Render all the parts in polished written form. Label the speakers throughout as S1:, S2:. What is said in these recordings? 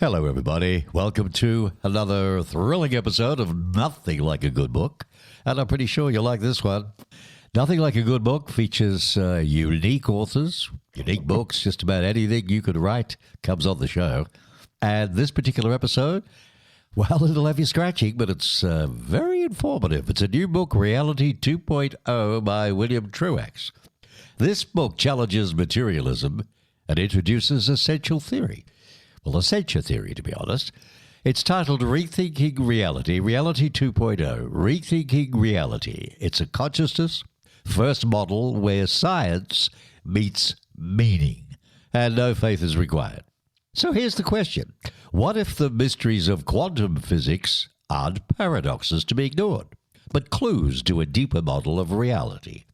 S1: Hello, everybody. Welcome to another thrilling episode of Nothing Like a Good Book. And I'm pretty sure you'll like this one. Nothing Like a Good Book features unique authors, unique books, just about anything you could write comes on the show. And this particular episode, well, it'll have you scratching, but it's very informative. It's a new book, Reality 2.0 by William Truax. This book challenges materialism and introduces essential theory. Well, essential theory, to be honest. It's titled Rethinking Reality, Reality 2.0, Rethinking Reality. It's a consciousness first model where science meets meaning, and no faith is required. So here's the question. What if the mysteries of quantum physics aren't paradoxes to be ignored, but clues to a deeper model of reality?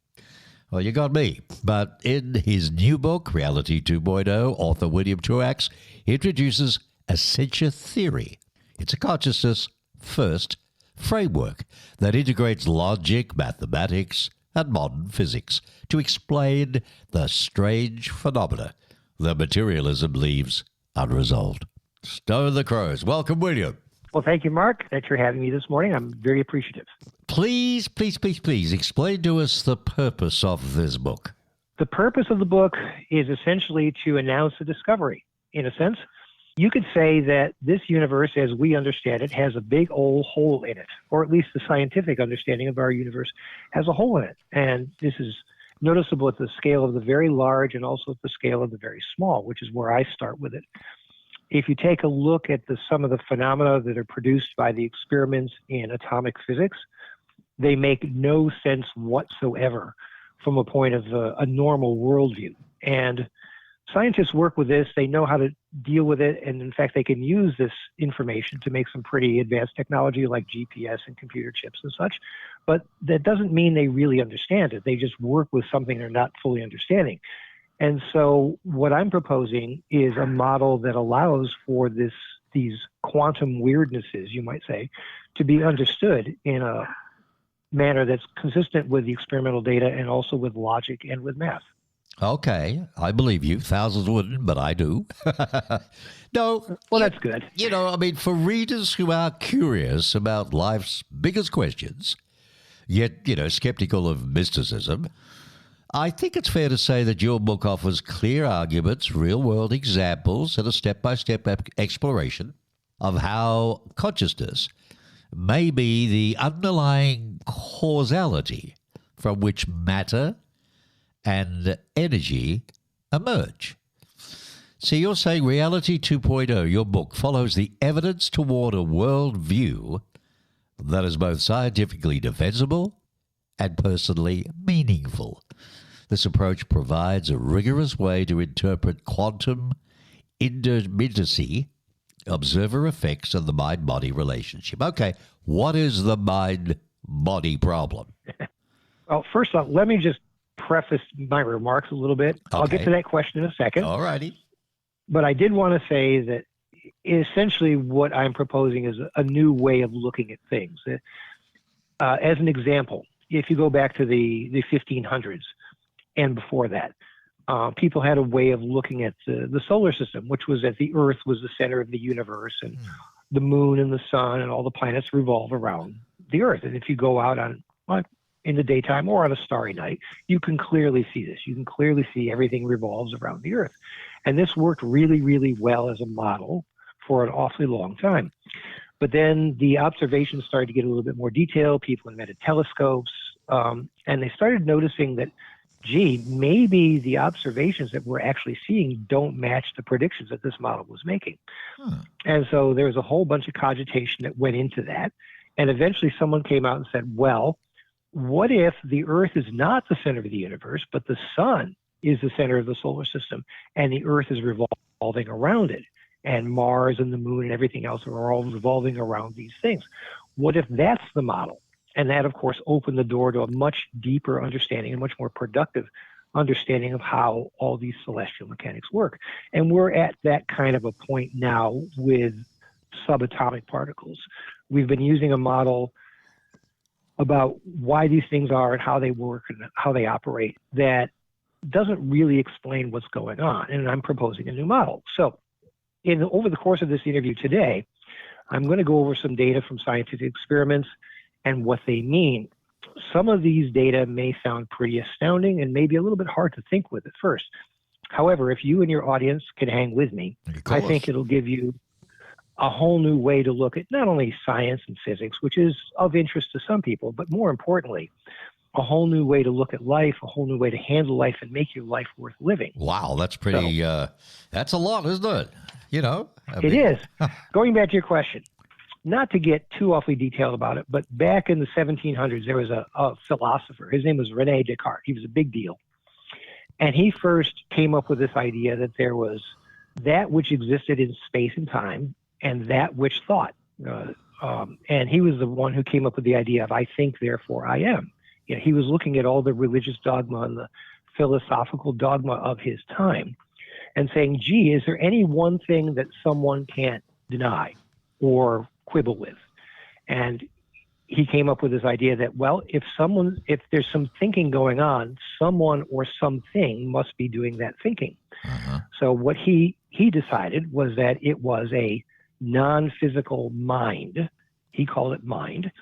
S1: Well, you got me. But in his new book, Reality 2.0, author William Truax introduces essential theory. It's a consciousness-first framework that integrates logic, mathematics, and modern physics to explain the strange phenomena that materialism leaves unresolved. Stow the crows. Welcome, William.
S2: Well, thank you, Mark. Thanks for having me this morning. I'm very appreciative.
S1: Please explain to us the purpose of this book.
S2: The purpose of the book is essentially to announce a discovery, in a sense. You could say that this universe, as we understand it, has a big old hole in it, or at least the scientific understanding of our universe has a hole in it. And this is noticeable at the scale of the very large and also at the scale of the very small, which is where I start with it. If you take a look at some of the phenomena that are produced by the experiments in atomic physics, they make no sense whatsoever from a point of a normal worldview. And scientists work with this. They know how to deal with it. And in fact, they can use this information to make some pretty advanced technology like GPS and computer chips and such. But that doesn't mean they really understand it. They just work with something they're not fully understanding. And so what I'm proposing is a model that allows for these quantum weirdnesses, you might say, to be understood in a manner that's consistent with the experimental data and also with logic and with math.
S1: Okay, I believe you. Thousands wouldn't, but I do. No.
S2: Well, that's good.
S1: For readers who are curious about life's biggest questions, yet, skeptical of mysticism, I think it's fair to say that your book offers clear arguments, real-world examples, and a step-by-step exploration of how consciousness may be the underlying causality from which matter and energy emerge. So you're saying Reality 2.0, your book, follows the evidence toward a worldview that is both scientifically defensible and personally meaningful. This approach provides a rigorous way to interpret quantum intermittency, observer effects, and the mind-body relationship. Okay, what is the mind-body problem?
S2: Well, first off, let me just preface my remarks a little bit. Okay. I'll get to that question in a second.
S1: All righty.
S2: But I did want to say that essentially what I'm proposing is a new way of looking at things. As an example, if you go back to the 1500s and before that, people had a way of looking at the solar system, which was that the Earth was the center of the universe and the moon and the sun and all the planets revolve around the Earth. And if you go out in the daytime or on a starry night, you can clearly see this. You can clearly see everything revolves around the Earth. And this worked really, really well as a model for an awfully long time. But then the observations started to get a little bit more detailed. People invented telescopes, and they started noticing that, maybe the observations that we're actually seeing don't match the predictions that this model was making. And so there was a whole bunch of cogitation that went into that. And eventually someone came out and said, well, what if the Earth is not the center of the universe, but the sun is the center of the solar system and the Earth is revolving around it, and Mars and the moon and everything else are all revolving around these things? What if that's the model? And that, of course, opened the door to a much deeper understanding, a much more productive understanding of how all these celestial mechanics work. And we're at that kind of a point now with subatomic particles. We've been using a model about why these things are and how they work and how they operate that doesn't really explain what's going on. And I'm proposing a new model. So over the course of this interview today, I'm going to go over some data from scientific experiments and what they mean. Some of these data may sound pretty astounding and maybe a little bit hard to think with at first. However, if you and your audience can hang with me, I think it'll give you a whole new way to look at not only science and physics, which is of interest to some people, but more importantly, a whole new way to look at life, a whole new way to handle life and make your life worth living.
S1: Wow, that's pretty, that's a lot, isn't it? You know?
S2: It is. Going back to your question, not to get too awfully detailed about it, but back in the 1700s, there was a philosopher. His name was René Descartes. He was a big deal. And he first came up with this idea that there was that which existed in space and time and that which thought. And he was the one who came up with the idea of I think, therefore I am. You know, he was looking at all the religious dogma and the philosophical dogma of his time and saying, gee, is there any one thing that someone can't deny or quibble with? And he came up with this idea that, well, if there's some thinking going on, someone or something must be doing that thinking. Uh-huh. So what he decided was that it was a non-physical mind, he called it mind,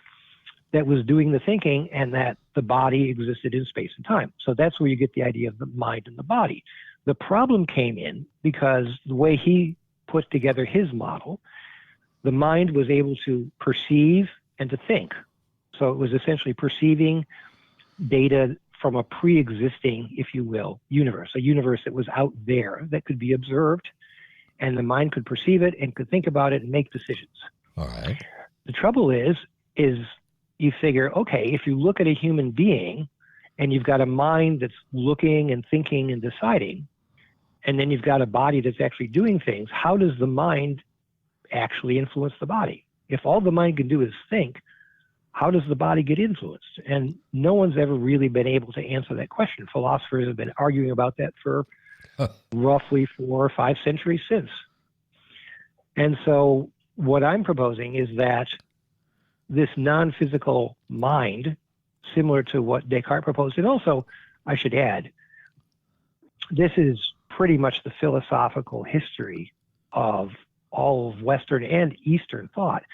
S2: that was doing the thinking, and that the body existed in space and time. So that's where you get the idea of the mind and the body. The problem came in because the way he put together his model, the mind was able to perceive and to think. So it was essentially perceiving data from a pre-existing, if you will, universe, a universe that was out there that could be observed, and the mind could perceive it and could think about it and make decisions.
S1: All right.
S2: The trouble is you figure, okay, if you look at a human being and you've got a mind that's looking and thinking and deciding, and then you've got a body that's actually doing things, how does the mind actually influence the body? If all the mind can do is think, how does the body get influenced? And no one's ever really been able to answer that question. Philosophers have been arguing about that for roughly 4 or 5 centuries since. And so what I'm proposing is that this non-physical mind, similar to what Descartes proposed, and also, I should add, this is pretty much the philosophical history of all of Western and Eastern thought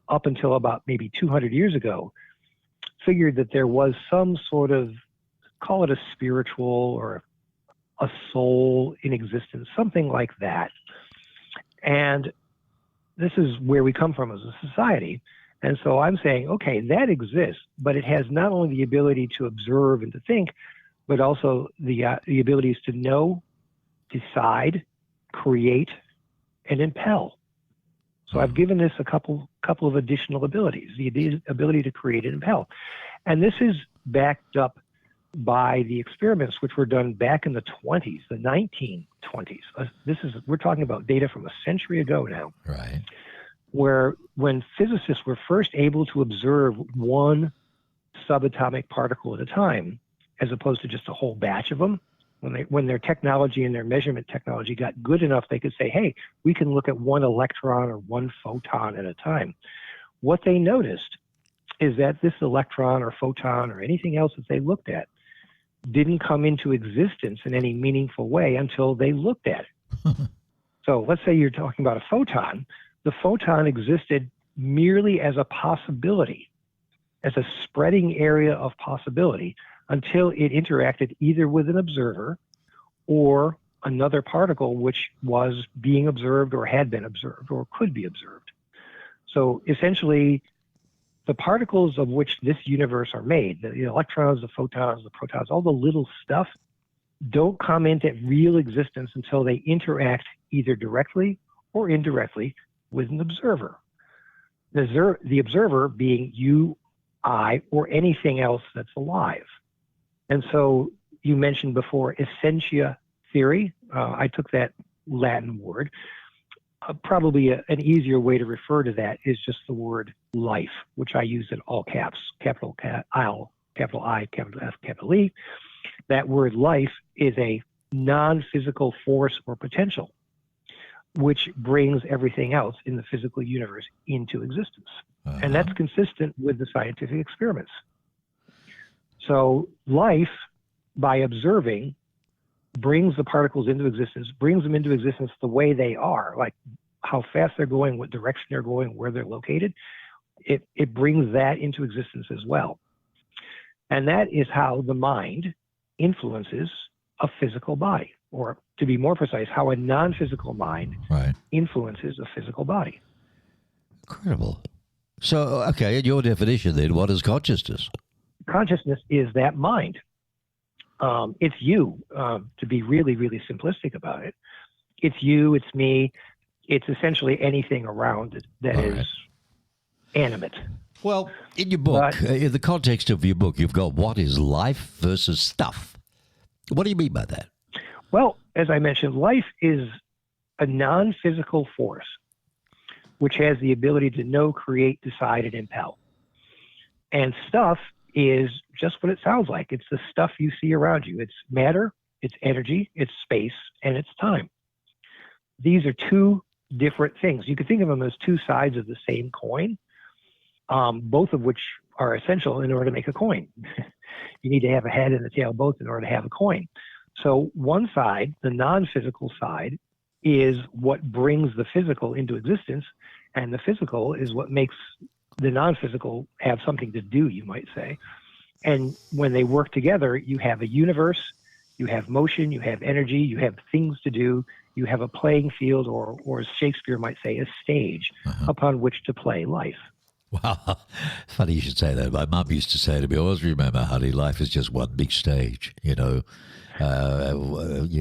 S2: up until about maybe 200 years ago, figured that there was some sort of, call it a spiritual or a soul in existence, something like that. And this is where we come from as a society. And so I'm saying, okay, that exists, but it has not only the ability to observe and to think, but also the abilities to know, decide, create, and impel. So I've given this a couple of additional abilities, the ability to create and impel. And this is backed up by the experiments which were done back in the 20s, the 1920s. We're talking about data from a century ago now.
S1: Right.
S2: Where when physicists were first able to observe one subatomic particle at a time, as opposed to just a whole batch of them, when their technology and their measurement technology got good enough, they could say, hey, we can look at one electron or one photon at a time. What they noticed is that this electron or photon or anything else that they looked at didn't come into existence in any meaningful way until they looked at it. So let's say you're talking about a photon. The photon existed merely as a possibility, as a spreading area of possibility, until it interacted either with an observer or another particle which was being observed or had been observed or could be observed. So essentially, the particles of which this universe are made, the electrons, the photons, the protons, all the little stuff, don't come into real existence until they interact either directly or indirectly with an observer. The observer being you, I, or anything else that's alive. And so you mentioned before essentia theory. I took that Latin word. Probably an easier way to refer to that is just the word life, which I use in all caps, capital I, capital F, capital E. That word life is a non-physical force or potential, which brings everything else in the physical universe into existence. Uh-huh. And that's consistent with the scientific experiments. So life, by observing, brings the particles into existence, brings them into existence the way they are, like how fast they're going, what direction they're going, where they're located. It brings that into existence as well. And that is how the mind influences a physical body, or to be more precise, how a non-physical mind influences a physical body.
S1: Incredible. So, okay, in your definition then, what is consciousness?
S2: Consciousness is that mind. It's you, to be really, really simplistic about it. It's you, it's me, it's essentially anything around it that is animate.
S1: Well, in your book, in the context of your book, you've got what is life versus stuff. What do you mean by that?
S2: Well, as I mentioned, life is a non-physical force which has the ability to know, create, decide, and impel. And stuff is just what it sounds like. It's the stuff you see around you. It's matter, it's energy, it's space, and it's time. These are two different things. You could think of them as two sides of the same coin, both of which are essential in order to make a coin. You need to have a head and a tail both in order to have a coin. So one side, the non-physical side, is what brings the physical into existence, and the physical is what makes the non-physical have something to do, you might say. And when they work together, you have a universe, you have motion, you have energy, you have things to do, you have a playing field, or as Shakespeare might say, a stage upon which to play life.
S1: Wow. Funny you should say that. My mum used to say to me, always remember, honey, life is just one big stage, you know.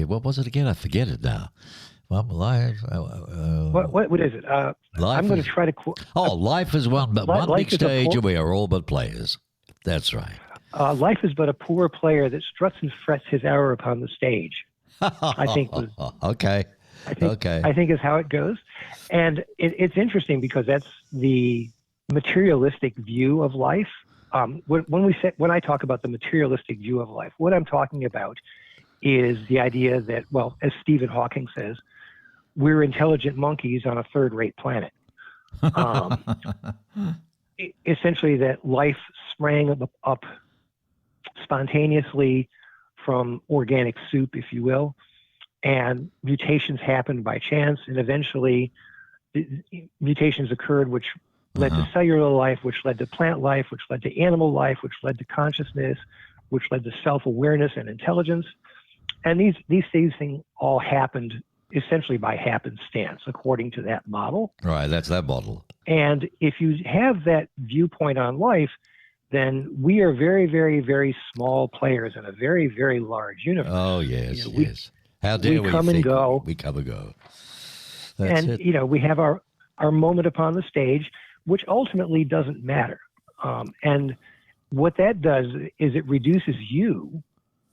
S1: What was it again? I forget it now. Life.
S2: What is it? I'm going to try to quote.
S1: Life is one big stage, and we are all but players. That's right.
S2: Life is but a poor player that struts and frets his hour upon the stage. I think was
S1: okay.
S2: I think is how it goes, and it's interesting because that's the materialistic view of life. When I talk about the materialistic view of life, what I'm talking about is the idea that, well, as Stephen Hawking says, we're intelligent monkeys on a third-rate planet. Essentially, that life sprang up spontaneously from organic soup, if you will, and mutations happened by chance, and eventually mutations occurred which led to cellular life, which led to plant life, which led to animal life, which led to consciousness, which led to self-awareness and intelligence. And these things all happened essentially by happenstance, according to that model.
S1: Right, that's that model.
S2: And if you have that viewpoint on life, then we are very, very, very small players in a very, very large universe.
S1: Oh, yes, yes. How dare we
S2: come and go.
S1: We come and go.
S2: That's it. We have our moment upon the stage, which ultimately doesn't matter. And what that does is it reduces you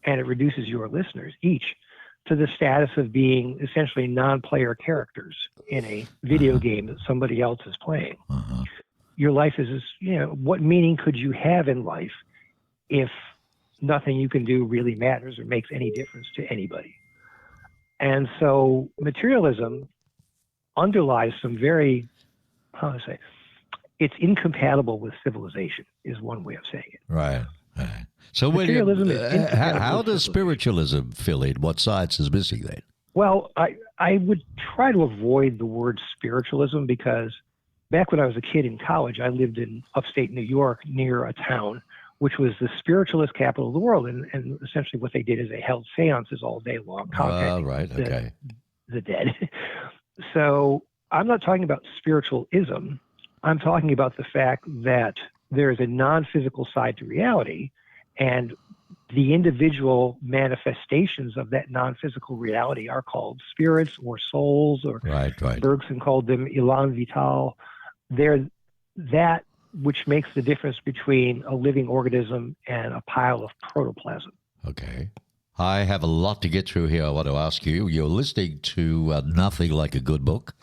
S2: and it reduces your listeners each to the status of being essentially non-player characters in a video game that somebody else is playing. Your life is, what meaning could you have in life if nothing you can do really matters or makes any difference to anybody? And so materialism underlies some very, it's incompatible with civilization is one way of saying it.
S1: Right. So
S2: materialism
S1: how does spiritualism fill in? What science is missing then?
S2: Well, I would try to avoid the word spiritualism because back when I was a kid in college, I lived in upstate New York near a town which was the spiritualist capital of the world. And essentially what they did is they held seances all day long. The dead. So I'm not talking about spiritualism. I'm talking about the fact that there is a non-physical side to reality, and the individual manifestations of that non-physical reality are called spirits or souls, or Bergson called them élan vital. They're that which makes the difference between a living organism and a pile of protoplasm.
S1: Okay. I have a lot to get through here. I want to ask you. You're listening to Nothing Like a Good Book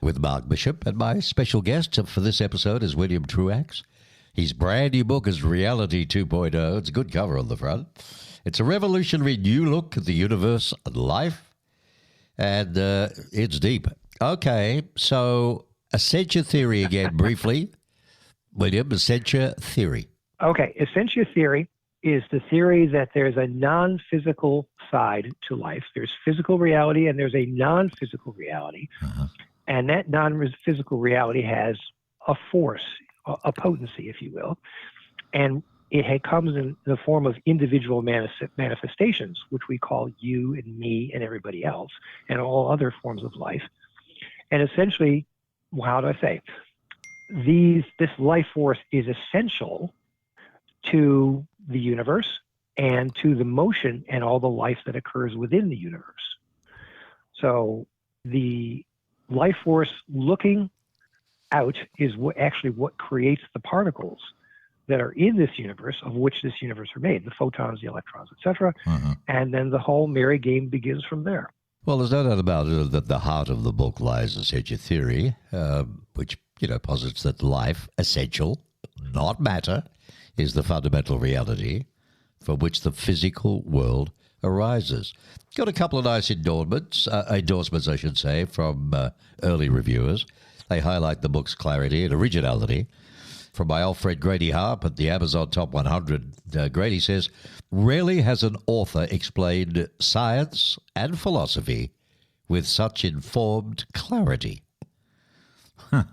S1: with Mark Bishop, and my special guest for this episode is William Truax. His brand new book is Reality 2.0. It's a good cover on the front. It's a revolutionary new look at the universe and life, and it's deep. Okay, so Essentia Theory again, briefly. William, Essentia Theory.
S2: Okay, Essentia Theory is the theory that there's a non-physical side to life. There's physical reality and there's a non-physical reality.
S1: Uh-huh.
S2: And that non-physical reality has a force, a potency, if you will. And it comes in the form of individual manifestations, which we call you and me and everybody else, and all other forms of life. And essentially, how do I say? This life force is essential to the universe and to the motion and all the life that occurs within the universe. So the life force looking out is what creates the particles that are in this universe, of which this universe are made, the photons, the electrons, etc.
S1: Uh-huh.
S2: And then the whole merry game begins from there.
S1: Well, there's no doubt about it that the heart of the book lies in such a theory, which posits that life, essential, not matter, is the fundamental reality from which the physical world arises. Got a couple of nice endorsements, I should say, from early reviewers. They highlight the book's clarity and originality. From my old friend Grady Harp at the Amazon Top 100, Grady says, rarely has an author explained science and philosophy with such informed clarity. Huh.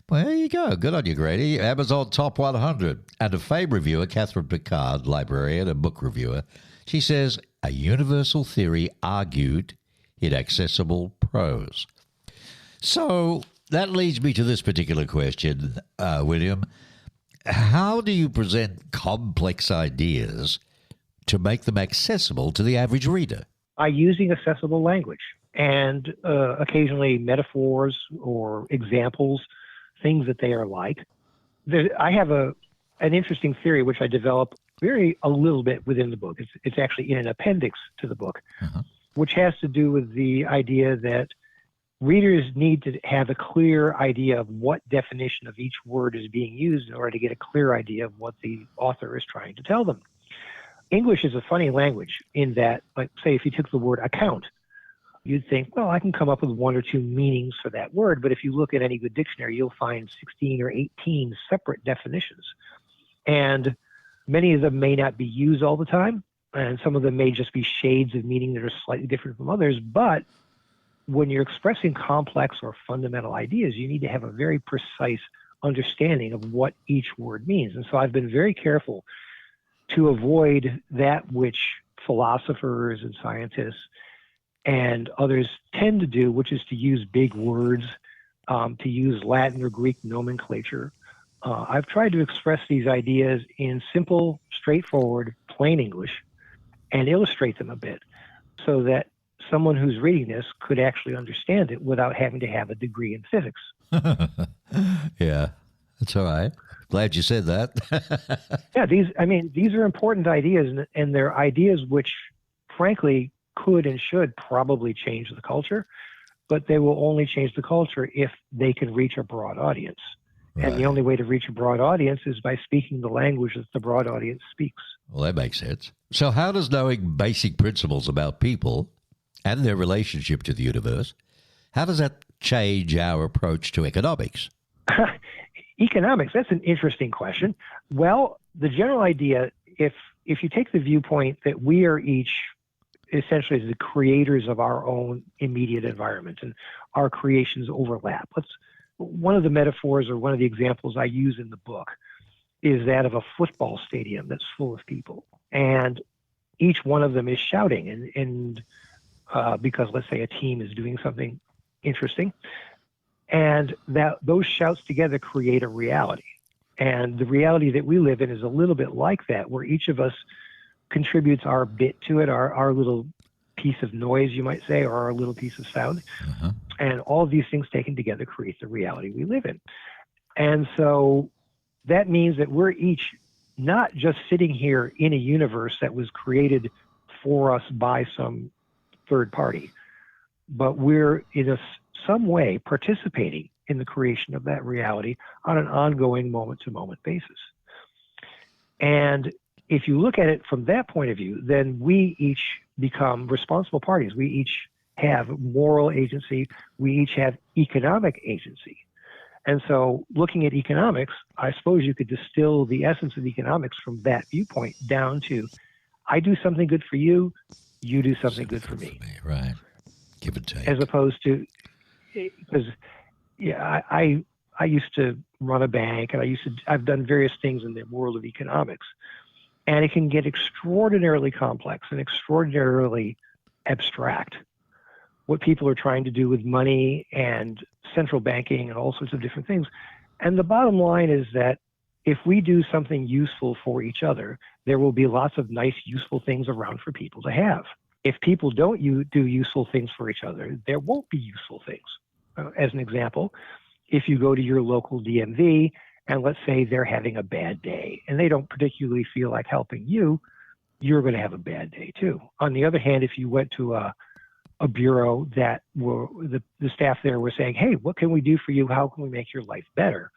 S1: Well, there you go. Good on you, Grady. Amazon Top 100. And a famed reviewer, Catherine Picard, librarian and book reviewer, she says, a universal theory argued in accessible prose. So that leads me to this particular question, William. How do you present complex ideas to make them accessible to the average reader?
S2: By using accessible language and occasionally metaphors or examples, things that they are like. I have an interesting theory which I develop a little bit within the book. It's actually in an appendix to the book, which has to do with the idea that readers need to have a clear idea of what definition of each word is being used in order to get a clear idea of what the author is trying to tell them. English is a funny language in that, like, say, if you took the word account, you'd think, well, I can come up with one or two meanings for that word. But if you look at any good dictionary, you'll find 16 or 18 separate definitions. And many of them may not be used all the time. And some of them may just be shades of meaning that are slightly different from others. But when you're expressing complex or fundamental ideas, you need to have a very precise understanding of what each word means. And so I've been very careful to avoid that which philosophers and scientists and others tend to do, which is to use big words, to use Latin or Greek nomenclature. I've tried to express these ideas in simple, straightforward, plain English and illustrate them a bit so that someone who's reading this could actually understand it without having to have a degree in physics.
S1: Yeah, that's all right. Glad you said that.
S2: Yeah, these are important ideas, and they're ideas which, frankly, could and should probably change the culture, but they will only change the culture if they can reach a broad audience. Right. And the only way to reach a broad audience is by speaking the language that the broad audience speaks.
S1: Well, that makes sense. So how does knowing basic principles about people and their relationship to the universe, how does that change our approach to economics?
S2: Economics, that's an interesting question. Well, the general idea, if you take the viewpoint that we are each essentially the creators of our own immediate environment and our creations overlap. One of the metaphors or one of the examples I use in the book is that of a football stadium that's full of people. And each one of them is shouting and because let's say a team is doing something interesting, and that those shouts together create a reality. And the reality that we live in is a little bit like that, where each of us contributes our bit to it, our little piece of noise, you might say, or our little piece of sound. Uh-huh. And all of these things taken together create the reality we live in. And so that means that we're each not just sitting here in a universe that was created for us by some third party, but we're in some way participating in the creation of that reality on an ongoing moment-to-moment basis. And if you look at it from that point of view, then we each become responsible parties. We each have moral agency. We each have economic agency. And so looking at economics, I suppose you could distill the essence of economics from that viewpoint down to, I do something good for you, you do something good for me.
S1: Right. Give and take.
S2: As opposed to, because I used to run a bank, and I've done various things in the world of economics, and it can get extraordinarily complex and extraordinarily abstract. What people are trying to do with money and central banking and all sorts of different things. And the bottom line is that if we do something useful for each other, there will be lots of nice, useful things around for people to have. If people don't do useful things for each other, there won't be useful things. As an example, if you go to your local DMV and let's say they're having a bad day and they don't particularly feel like helping you, you're going to have a bad day too. On the other hand, if you went to a bureau that the staff there were saying, hey, what can we do for you? How can we make your life better?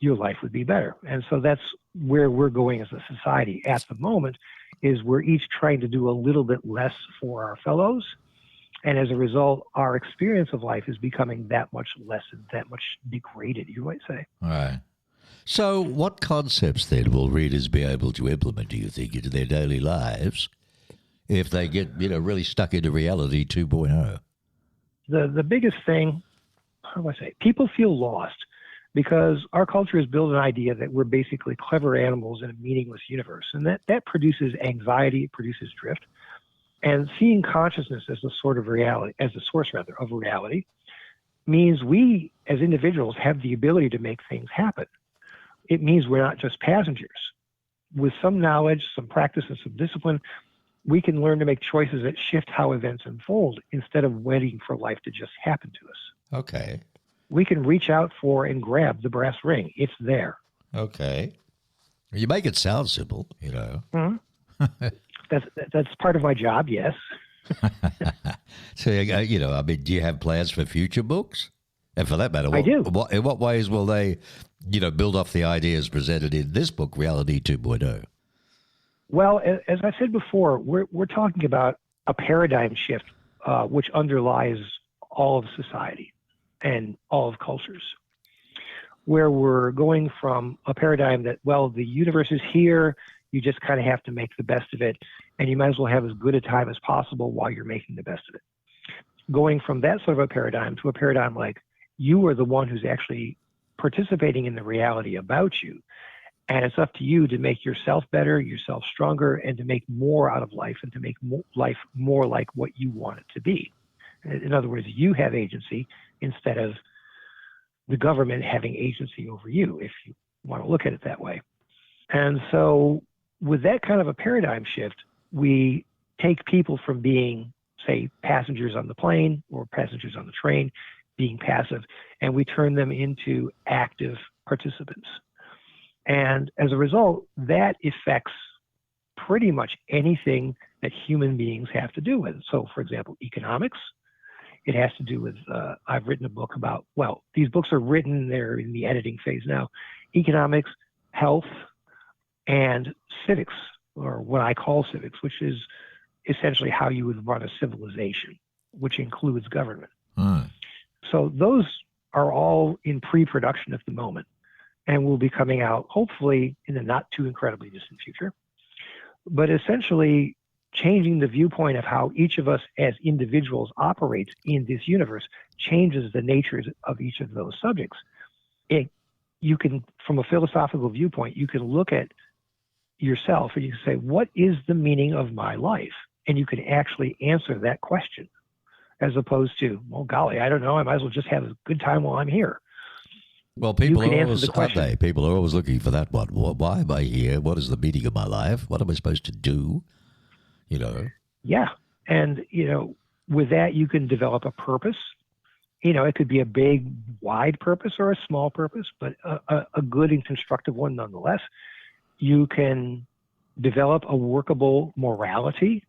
S2: Your life would be better. And so that's where we're going as a society at the moment, is we're each trying to do a little bit less for our fellows. And as a result, our experience of life is becoming that much less and that much degraded, you might say.
S1: All right. So what concepts then will readers be able to implement, do you think, into their daily lives if they get, really stuck into reality 2.0?
S2: The biggest thing, how do I say, people feel lost because our culture has built an idea that we're basically clever animals in a meaningless universe. And that produces anxiety, it produces drift. And seeing consciousness as the sort of reality, as the source rather of reality, means we as individuals have the ability to make things happen. It means we're not just passengers. With some knowledge, some practice, and some discipline, we can learn to make choices that shift how events unfold instead of waiting for life to just happen to us.
S1: Okay.
S2: We can reach out for and grab the brass ring. It's there.
S1: Okay. You make it sound simple,
S2: Mm-hmm. That's part of my job, yes.
S1: So, do you have plans for future books? And for that matter,
S2: I do.
S1: In what ways will they, build off the ideas presented in this book, Reality 2.0?
S2: Well, as I said before, we're talking about a paradigm shift which underlies all of society and all of cultures, where we're going from a paradigm that, the universe is here, you just kind of have to make the best of it, and you might as well have as good a time as possible while you're making the best of it. Going from that sort of a paradigm to a paradigm like you are the one who's actually participating in the reality about you, and it's up to you to make yourself better, yourself stronger, and to make more out of life and to make life more like what you want it to be. In other words, you have agency instead of the government having agency over you, if you want to look at it that way. And so with that kind of a paradigm shift, we take people from being, say, passengers on the plane or passengers on the train, being passive, and we turn them into active participants. And as a result, that affects pretty much anything that human beings have to do with. So, for example, economics. It has to do with, I've written a book about, these books are written, they're in the editing phase now, economics, health, and civics, or what I call civics, which is essentially how you would run a civilization, which includes government. So those are all in pre-production at the moment and will be coming out hopefully in the not too incredibly distant future. But essentially changing the viewpoint of how each of us as individuals operates in this universe changes the natures of each of those subjects. You can, from a philosophical viewpoint, you can look at yourself and you can say, what is the meaning of my life? And you can actually answer that question, as opposed to, golly, I don't know, I might as well just have a good time while I'm here.
S1: Well, people are always looking for that one. Why am I here? What is the meaning of my life? What am I supposed to do?
S2: Yeah. And, with that, you can develop a purpose. It could be a big, wide purpose or a small purpose, but a good and constructive one nonetheless. You can develop a workable morality,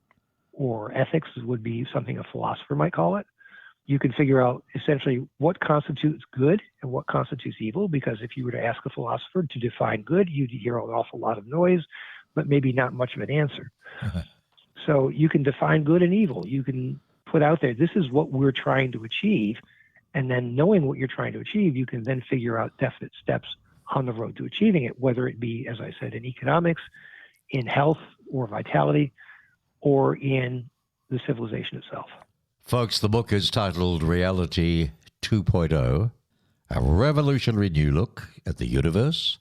S2: or ethics would be something a philosopher might call it. You can figure out essentially what constitutes good and what constitutes evil, because if you were to ask a philosopher to define good, you'd hear an awful lot of noise, but maybe not much of an answer. So you can define good and evil. You can put out there, this is what we're trying to achieve, And then knowing what you're trying to achieve, you can then figure out definite steps on the road to achieving it, whether it be, as I said, in economics, in health or vitality, or in the civilization itself.
S1: Folks, the book is titled Reality 2.0, A Revolutionary New Look at the Universe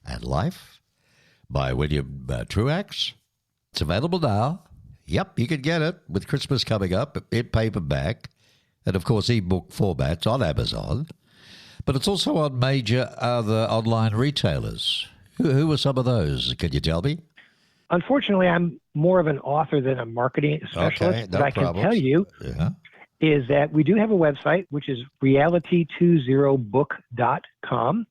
S1: and Life by William Truax. It's available now. Yep, you can get it with Christmas coming up in paperback and, of course, ebook formats on Amazon. But it's also on major other online retailers. Who are some of those? Can you tell me?
S2: Unfortunately, I'm more of an author than a marketing specialist.
S1: Okay, no
S2: but I
S1: problems.
S2: can tell you is that we do have a website, which is reality20book.com.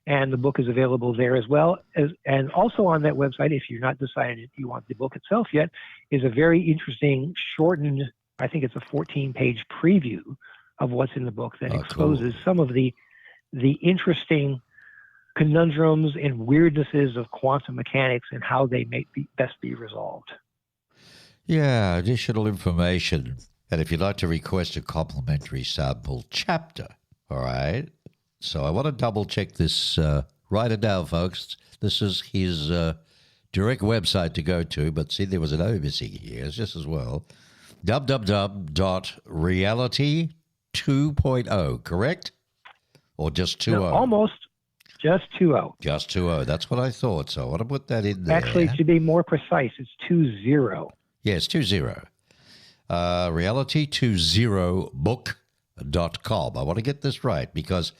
S2: And the book is available there as well. And also on that website, if you're not decided if you want the book itself yet, is a very interesting, shortened, I think it's a 14-page preview of what's in the book that exposes some of the interesting conundrums and weirdnesses of quantum mechanics and how they may best be resolved.
S1: Yeah, additional information. And if you'd like to request a complimentary sample chapter, all right? So I want to double-check this. Write it down, folks. This is his direct website to go to, but see, there was an O missing here. It's just as well. www.reality2.0, correct? Or just 2.0?
S2: No, almost. Just 2.0.
S1: Just 2.0. That's what I thought. So I want to put that in there.
S2: Actually, to be more precise, it's 2.0.
S1: Yes, 2.0. Reality20book.com. I want to get this right because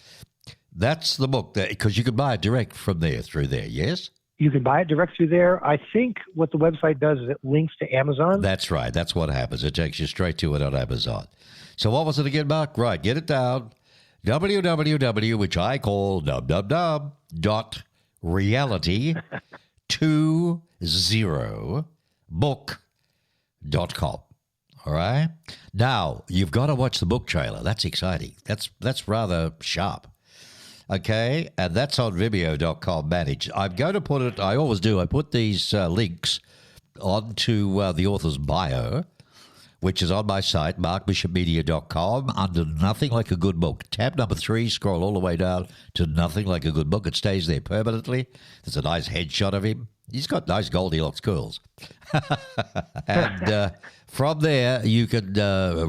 S1: that's the book, because you can buy it direct from there, through there, yes?
S2: You can buy it direct through there. I think what the website does is it links to Amazon.
S1: That's right. That's what happens. It takes you straight to it on Amazon. So what was it again, Mark? Right, get it down. www, which I call reality20book.com. All right? Now, you've got to watch the book trailer. That's exciting. That's rather sharp. Okay? And that's on Vimeo.com managed. I'm going to put it, I always do, I put these links onto the author's bio, which is on my site, markbishopmedia.com, under Nothing Like a Good Book. Tab number 3, scroll all the way down to Nothing Like a Good Book. It stays there permanently. There's a nice headshot of him. He's got nice Goldilocks curls. And from there, you can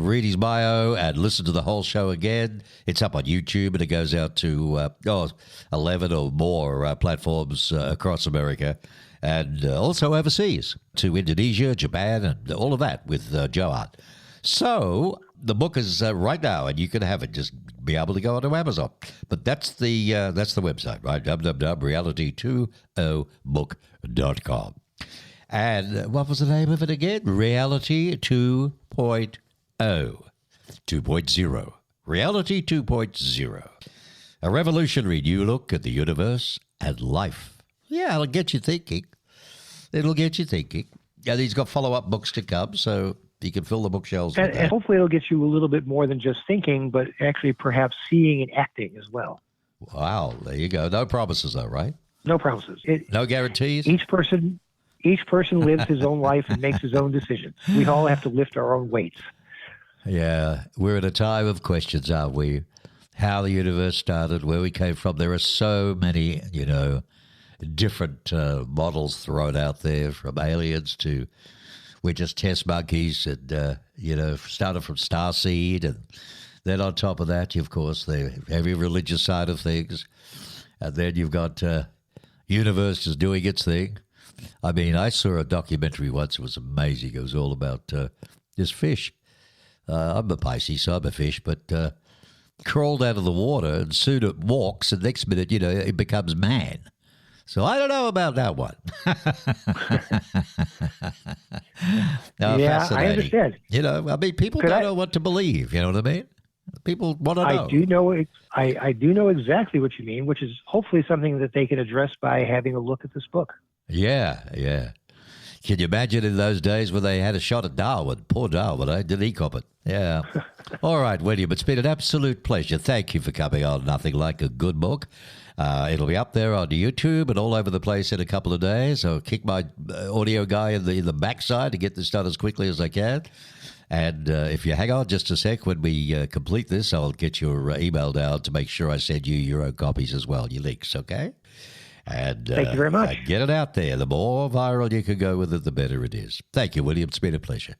S1: read his bio and listen to the whole show again. It's up on YouTube, and it goes out to 11 or more platforms across America, and also overseas to Indonesia, Japan, and all of that with Joanne. So the book is right now, and you can have it. Just be able to go onto Amazon. But that's the website, right? www.reality20book.com. And what was the name of it again? Reality 2.0. 2.0. Reality 2.0. A revolutionary new look at the universe and life. Yeah, it'll get you thinking. It'll get you thinking. And he's got follow-up books to come, so you can fill the bookshelves with that.
S2: And hopefully it'll get you a little bit more than just thinking, but actually perhaps seeing and acting as well.
S1: Wow, there you go. No promises, though, right?
S2: No promises.
S1: No guarantees?
S2: Each person lives his own life and makes his own decisions. We all have to lift our own weights.
S1: Yeah, we're in a time of questions, aren't we? How the universe started, where we came from. There are so many, different models thrown out there, from aliens to we're just test monkeys, and started from starseed, and then on top of that, of course, the heavy religious side of things, and then you've got universe is doing its thing. I mean, I saw a documentary once. It was amazing. It was all about this fish. I'm a Pisces, so I'm a fish, but crawled out of the water, and soon it walks, and next minute, it becomes man. So I don't know about that one.
S2: Yeah, I understand.
S1: People don't know what to believe. You know what I mean? People want to know.
S2: I do know exactly what you mean, which is hopefully something that they can address by having a look at this book.
S1: Yeah. Can you imagine in those days when they had a shot at Darwin? Poor Darwin, didn't he cop it? Yeah. All right, William, it's been an absolute pleasure. Thank you for coming on Nothing Like a Good Book. It'll be up there on YouTube and all over the place in a couple of days. I'll kick my audio guy in the backside to get this done as quickly as I can. And if you hang on just a sec, when we complete this, I'll get your email down to make sure I send you your own copies as well, your links, okay? And
S2: Thank you very much.
S1: Get it out there. The more viral you can go with it, the better it is. Thank you, William. It's been a pleasure.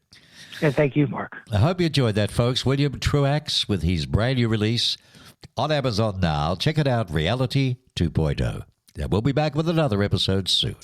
S2: And thank you, Mark.
S1: I hope you enjoyed that, folks. William Truax with his brand new release on Amazon now. Check it out, Reality 2.0. And we'll be back with another episode soon.